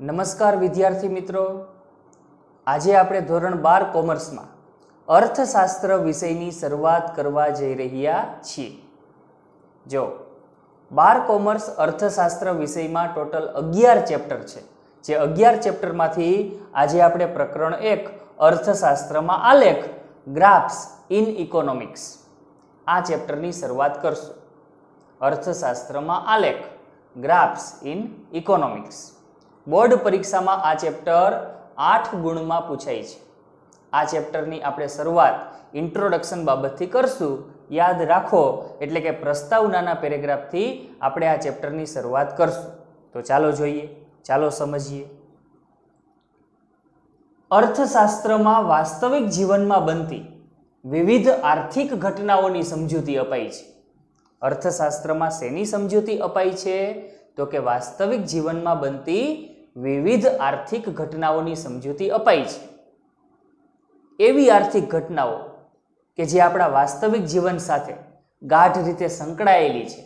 નમસ્કાર વિદ્યાર્થી મિત્રો, આજે આપણે ધોરણ 12 કોમર્સમાં અર્થશાસ્ત્ર વિષયની શરૂઆત કરવા જઈ રહ્યા છીએ. જો 12 કોમર્સ અર્થશાસ્ત્ર વિષયમાં ટોટલ 11 ચેપ્ટર છે. જે 11 ચેપ્ટરમાંથી આજે આપણે પ્રકરણ 1 અર્થશાસ્ત્રમાં આલેખ ગ્રાફ્સ ઇન ઇકોનોમિક્સ આ ચેપ્ટરની શરૂઆત કરશું. અર્થશાસ્ત્રમાં આલેખ ગ્રાફ્સ ઇન ઇકોનોમિક્સ. બોર્ડ પરીક્ષામાં આ ચેપ્ટર 8 ગુણમાં પૂછાય છે. આ ચેપ્ટરની આપણે શરૂઆત ઇન્ટ્રોડક્શન બાબતથી કરશું. યાદ રાખો, એટલે કે પ્રસ્તાવનાના પેરેગ્રાફથી આપણે આ ચેપ્ટરની શરૂઆત કરશું. તો ચાલો જોઈએ, ચાલો સમજીએ. અર્થશાસ્ત્રમાં વાસ્તવિક જીવનમાં બનતી વિવિધ આર્થિક ઘટનાઓની સમજૂતી અપાઈ છે. અર્થશાસ્ત્રમાં શેની સમજૂતી અપાઈ છે? તો કે વાસ્તવિક જીવનમાં બનતી વિવિધ આર્થિક ઘટનાઓની સમજૂતી અપાઈ છે. એવી આર્થિક ઘટનાઓ કે જે આપણા વાસ્તવિક જીવન સાથે ગાઢ રીતે સંકળાયેલી છે,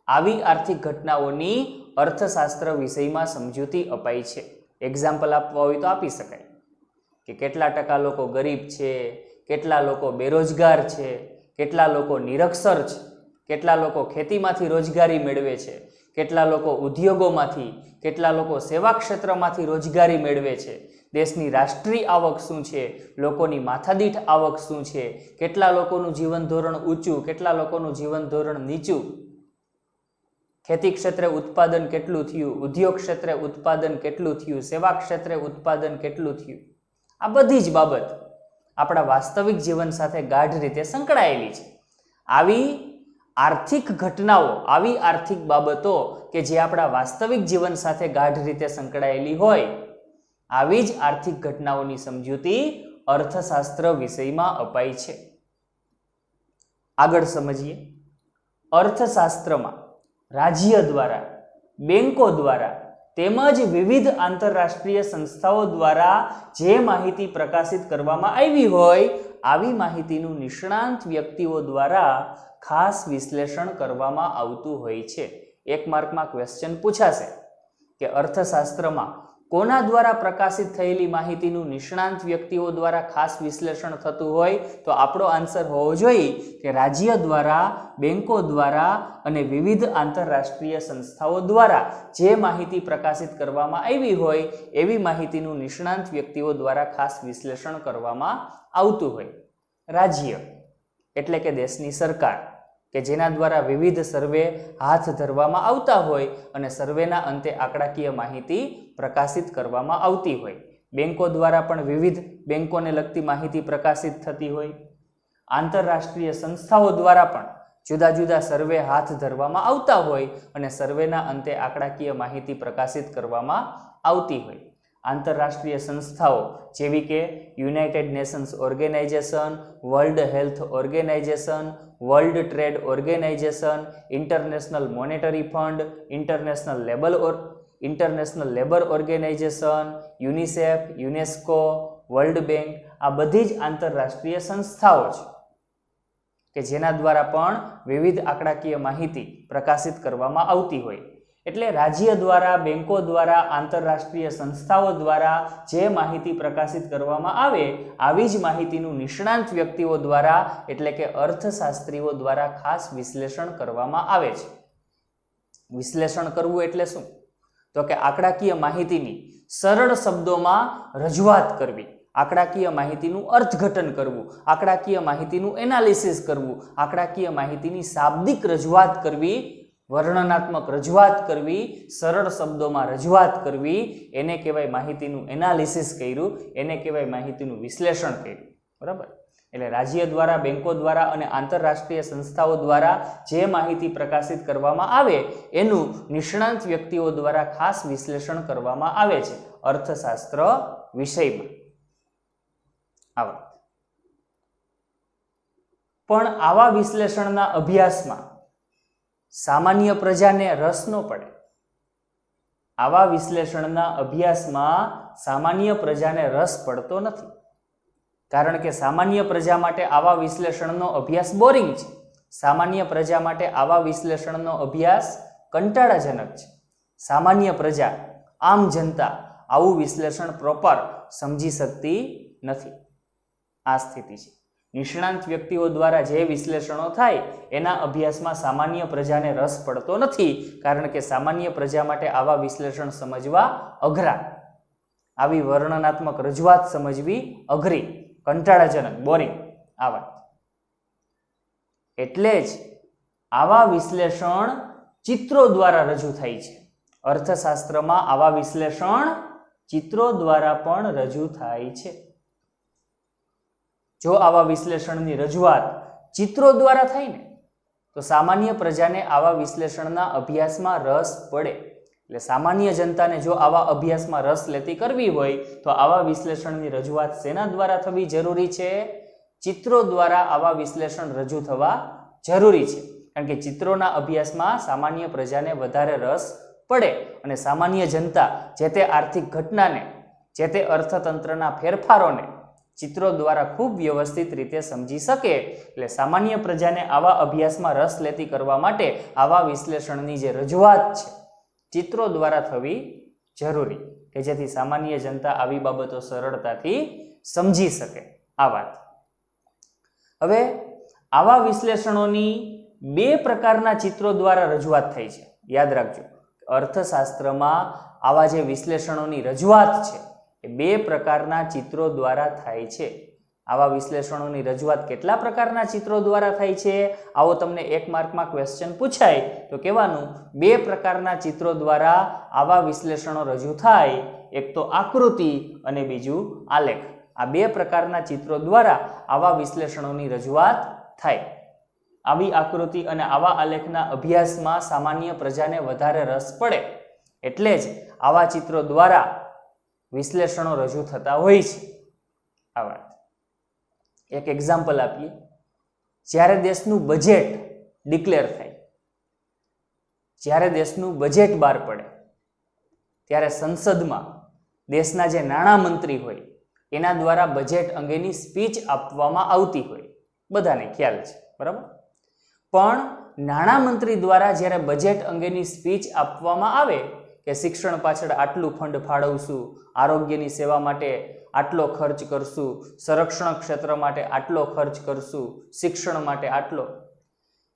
આવી આર્થિક ઘટનાઓની અર્થશાસ્ત્ર વિષયમાં સમજૂતી અપાઈ છે. એક્ઝામ્પલ આપવા હોય તો આપી શકાય કે કેટલા ટકા લોકો ગરીબ છે, કેટલા લોકો બેરોજગાર છે, કેટલા લોકો નિરક્ષર છે, કેટલા લોકો ખેતીમાંથી રોજગારી મેળવે છે, કેટલા લોકો ઉદ્યોગોમાંથી, કેટલા લોકો સેવા ક્ષેત્રમાંથી રોજગારી મેળવે છે, દેશની રાષ્ટ્રીય આવક શું છે, લોકોની માથાદીઠ આવક શું છે, કેટલા લોકોનું જીવન ધોરણ ઊંચું, કેટલા લોકોનું જીવન ધોરણ નીચું, ખેતી ક્ષેત્રે ઉત્પાદન કેટલું થયું, ઉદ્યોગ ક્ષેત્રે ઉત્પાદન કેટલું થયું, સેવા ક્ષેત્રે ઉત્પાદન કેટલું થયું. આ બધી જ બાબત આપણા વાસ્તવિક જીવન સાથે ગાઢ રીતે સંકળાયેલી છે. આવી આર્થિક ઘટનાઓ, આવી આર્થિક બાબતો કે જે આપણા વાસ્તવિક જીવન સાથે ગાઢ રીતે સંકળાયેલી હોય, આવી જ આર્થિક ઘટનાઓની સમજૂતી અર્થશાસ્ત્ર વિષયમાં અપાઈ છે. આગળ સમજીએ. અર્થશાસ્ત્રમાં રાજ્ય દ્વારા, બેંકો દ્વારા તેમજ વિવિધ આંતરરાષ્ટ્રીય સંસ્થાઓ દ્વારા જે માહિતી પ્રકાશિત કરવામાં આવી હોય, આવી માહિતીનું નિષ્ણાંત વ્યક્તિઓ દ્વારા ખાસ વિશ્લેષણ કરવામાં આવતું હોય છે. એક માર્કમાં ક્વેશ્ચન પૂછાશે કે અર્થશાસ્ત્રમાં કોના દ્વારા પ્રકાશિત થયેલી માહિતીનું નિષ્ણાંત વ્યક્તિઓ દ્વારા ખાસ વિશ્લેષણ થતું હોય, તો આપણો આન્સર હોવો જોઈએ કે રાજ્ય દ્વારા, બેંકો દ્વારા અને વિવિધ આંતરરાષ્ટ્રીય સંસ્થાઓ દ્વારા જે માહિતી પ્રકાશિત કરવામાં આવી હોય, એવી માહિતીનું નિષ્ણાંત વ્યક્તિઓ દ્વારા ખાસ વિશ્લેષણ કરવામાં આવતું હોય. રાજ્ય એટલે કે દેશની સરકાર, કે જેના દ્વારા વિવિધ સર્વે હાથ ધરવામાં આવતા હોય અને સર્વેના અંતે આંકડાકીય માહિતી પ્રકાશિત કરવામાં આવતી હોય. બેંકો દ્વારા પણ વિવિધ બેંકોને લગતી માહિતી પ્રકાશિત થતી હોય. આંતરરાષ્ટ્રીય સંસ્થાઓ દ્વારા પણ જુદા જુદા સર્વે હાથ ધરવામાં આવતા હોય અને સર્વેના અંતે આંકડાકીય માહિતી પ્રકાશિત કરવામાં આવતી હોય. આંતરરાષ્ટ્રીય સંસ્થાઓ જેવી કે United Nations Organisation, World Health Organisation, World Trade Organisation, International Monetary Fund, International Labour Organisation, UNICEF, UNESCO, World Bank, આ બધી જ આંતરરાષ્ટ્રીય સંસ્થાઓ છે કે જેના દ્વારા પણ વિવિધ આંકડાકીય માહિતી પ્રકાશિત કરવામાં આવતી હોય. એટલે રાજ્ય દ્વારા, બેંકો દ્વારા, આંતરરાષ્ટ્રીય સંસ્થાઓ દ્વારા જે માહિતી પ્રકાશિત કરવામાં આવે, આવી જ માહિતીનું નિષ્ણાંત વ્યક્તિઓ દ્વારા એટલે કે અર્થશાસ્ત્રીઓ દ્વારા ખાસ વિશ્લેષણ કરવામાં આવે છે. વિશ્લેષણ કરવું એટલે શું? તો કે આંકડાકીય માહિતીની સરળ શબ્દોમાં રજૂઆત કરવી, આંકડાકીય માહિતીનું અર્થઘટન કરવું, આંકડાકીય માહિતીનું એનાલિસિસ કરવું, આંકડાકીય માહિતીની શાબ્દિક રજૂઆત કરવી, વર્ણનાત્મક રજૂઆત કરવી, સરળ શબ્દોમાં રજૂઆત કરવી, એને કહેવાય માહિતીનું એનાલિસિસ કર્યું, એને કહેવાય માહિતીનું વિશ્લેષણ કર્યું. બરાબર? એટલે રાજ્ય દ્વારા, બેંકો દ્વારા અને આંતરરાષ્ટ્રીય સંસ્થાઓ દ્વારા જે માહિતી પ્રકાશિત કરવામાં આવે, એનું નિષ્ણાંત વ્યક્તિઓ દ્વારા ખાસ વિશ્લેષણ કરવામાં આવે છે અર્થશાસ્ત્ર વિષયમાં. આવા પણ આવા વિશ્લેષણના અભ્યાસમાં સામાન્ય પ્રજાને રસ ન પડે. આવા વિશ્લેષણના અભ્યાસમાં સામાન્ય પ્રજાને રસ પડતો નથી. કારણ કે સામાન્ય પ્રજા માટે આવા વિશ્લેષણનો અભ્યાસ બોરિંગ છે. સામાન્ય પ્રજા માટે આવા વિશ્લેષણનો અભ્યાસ કંટાળાજનક છે. સામાન્ય પ્રજા, આમ જનતા આવું વિશ્લેષણ પ્રોપર સમજી શકતી નથી. આ સ્થિતિ છે. નિષ્ણાંત વ્યક્તિઓ દ્વારા જે વિશ્લેષણો થાય એના અભ્યાસમાં સામાન્ય પ્રજાને રસ પડતો નથી, કારણ કે સામાન્ય પ્રજા માટે આવા વિશ્લેષણ સમજવા અઘરા, આવી વર્ણનાત્મક રજૂઆત સમજવી અઘરી, કંટાળાજનક, બોરિંગ. આ વાત એટલે જ આવા વિશ્લેષણ ચિત્રો દ્વારા રજૂ થાય છે. અર્થશાસ્ત્રમાં આવા વિશ્લેષણ ચિત્રો દ્વારા પણ રજૂ થાય છે. જો આવા વિશ્લેષણની રજૂઆત ચિત્રો દ્વારા થાય ને તો સામાન્ય પ્રજાને આવા વિશ્લેષણના અભ્યાસમાં રસ પડે. એટલે સામાન્ય જનતાને જો આવા અભ્યાસમાં રસ લેતી કરવી હોય તો આવા વિશ્લેષણની રજૂઆત શેના દ્વારા થવી જરૂરી છે? ચિત્રો દ્વારા આવા વિશ્લેષણ રજૂ થવા જરૂરી છે, કારણ કે ચિત્રોના અભ્યાસમાં સામાન્ય પ્રજાને વધારે રસ પડે અને સામાન્ય જનતા જે તે આર્થિક ઘટનાને, જે તે અર્થતંત્રના ફેરફારોને ચિત્રો દ્વારા ખૂબ વ્યવસ્થિત રીતે સમજી શકે. એટલે સામાન્ય પ્રજાને આવા અભ્યાસમાં રસ લેતી કરવા માટે આવા વિશ્લેષણની જે રજૂઆત છે ચિત્રો દ્વારા થવી જરૂરી, કે જેથી સામાન્ય જનતા આવી બાબતો સરળતાથી સમજી શકે. આ વાત. હવે આવા વિશ્લેષણોની બે પ્રકારના ચિત્રો દ્વારા રજૂઆત થઈ છે. યાદ રાખજો, અર્થશાસ્ત્રમાં આવા જે વિશ્લેષણોની રજૂઆત છે એ બે પ્રકારના ચિત્રો દ્વારા થાય છે. આવા વિશ્લેષણોની રજૂઆત કેટલા પ્રકારના ચિત્રો દ્વારા થાય છે? આવો તમને 1 માર્કમાં ક્વેશ્ચન પૂછાય તો કહેવાનું 2 પ્રકારના ચિત્રો દ્વારા આવા વિશ્લેષણો રજૂ થાય. એક તો આકૃતિ અને બીજું આલેખ. આ 2 પ્રકારના ચિત્રો દ્વારા આવા વિશ્લેષણોની રજૂઆત થાય. આવી આકૃતિ અને આવા આલેખના અભ્યાસમાં સામાન્ય પ્રજાને વધારે રસ પડે, એટલે જ આવા ચિત્રો દ્વારા વિશ્લેષણો રજૂ થતા હોય છે. આ વાત. એક એક્ઝામ્પલ આપીએ. જ્યારે દેશનું બજેટ ડિક્લેર થાય, જ્યારે દેશનું બજેટ બહાર પડે, ત્યારે સંસદમાં દેશના જે નાણામંત્રી હોય એના દ્વારા બજેટ અંગેની સ્પીચ આપવામાં આવતી હોય, બધાને ખ્યાલ છે, બરાબર? પણ નાણામંત્રી દ્વારા જ્યારે બજેટ અંગેની સ્પીચ આપવામાં આવે કે શિક્ષણ પાછળ આટલું ફંડ ફાળવશું, આરોગ્યની સેવા માટે આટલો ખર્ચ કરશું, સંરક્ષણ ક્ષેત્ર માટે આટલો ખર્ચ કરશું, શિક્ષણ માટે આટલો,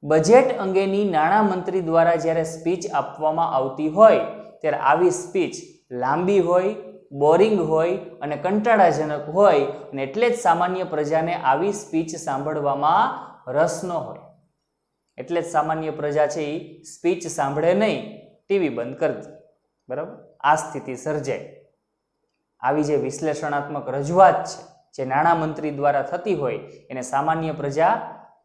બજેટ અંગેની નાણામંત્રી દ્વારા જ્યારે સ્પીચ આપવામાં આવતી હોય ત્યારે આવી સ્પીચ લાંબી હોય, બોરિંગ હોય અને કંટાળાજનક હોય, અને એટલે જ સામાન્ય પ્રજાને આવી સ્પીચ સાંભળવામાં રસ ન હોય. એટલે જ સામાન્ય પ્રજા છે એ સ્પીચ સાંભળે નહીં, ટીવી બંધ કરી દે, બરાબર? આ સ્થિતિ સર્જાય. આવી જે વિશ્લેષણાત્મક રજૂઆત છે જે નાણામંત્રી દ્વારા થતી હોય એને સામાન્ય પ્રજા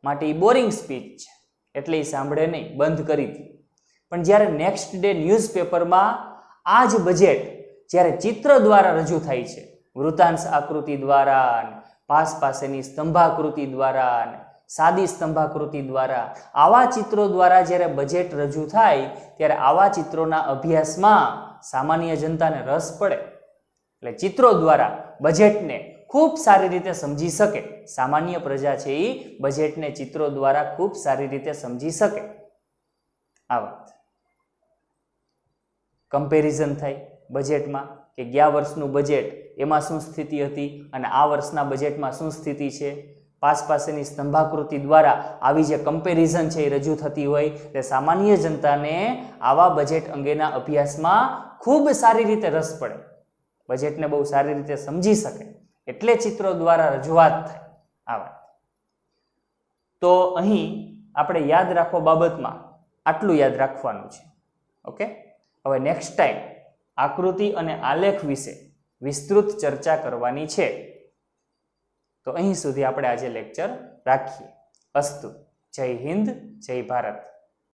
માટે બોરિંગ સ્પીચ છે એટલે એ સાંભળે નહીં, બંધ કરી દે. પણ જ્યારે નેક્સ્ટ ડે ન્યૂઝપેપરમાં આ જ બજેટ જ્યારે ચિત્ર દ્વારા રજૂ થાય છે, વૃતાંશ આકૃતિ દ્વારા, પાસ પાસેની સ્તંભાકૃતિ દ્વારા, સાદી સ્તંભાકૃતિ દ્વારા, આવા ચિત્રો દ્વારા જ્યારે બજેટ રજૂ થાય ત્યારે આવા ચિત્રોના અભ્યાસમાં સામાન્ય જનતાને રસ પડે. એટલે ચિત્રો દ્વારા બજેટને ખૂબ સારી રીતે સમજી શકે. સામાન્ય પ્રજા છે એ બજેટને ચિત્રો દ્વારા ખૂબ સારી રીતે સમજી શકે. આ વાત. કમ્પેરિઝન થાય બજેટમાં કે ગયા વર્ષનું બજેટ એમાં શું સ્થિતિ હતી અને આ વર્ષના બજેટમાં શું સ્થિતિ છે. પાસ પાસેની સ્તંભાકૃતિ દ્વારા આવી જે કમ્પેરિઝન છે એ રજૂ થતી હોય તે સામાન્ય જનતાને આવા બજેટ અંગેના અભ્યાસમાં ખૂબ સારી રીતે રસ પડે, બજેટને બહુ સારી રીતે સમજી શકે, એટલે ચિત્રો દ્વારા રજૂઆત થાય. આ વાત. તો અહીં આપણે યાદ રાખવા બાબતમાં આટલું યાદ રાખવાનું છે. ઓકે, હવે નેક્સ્ટ ટાઈમ આકૃતિ અને આલેખ વિશે વિસ્તૃત ચર્ચા કરવાની છે. તો અહીં સુધી આપણે આજે લેક્ચર રાખીએ. અસ્તુ. જય હિન્દ, જય ભારત.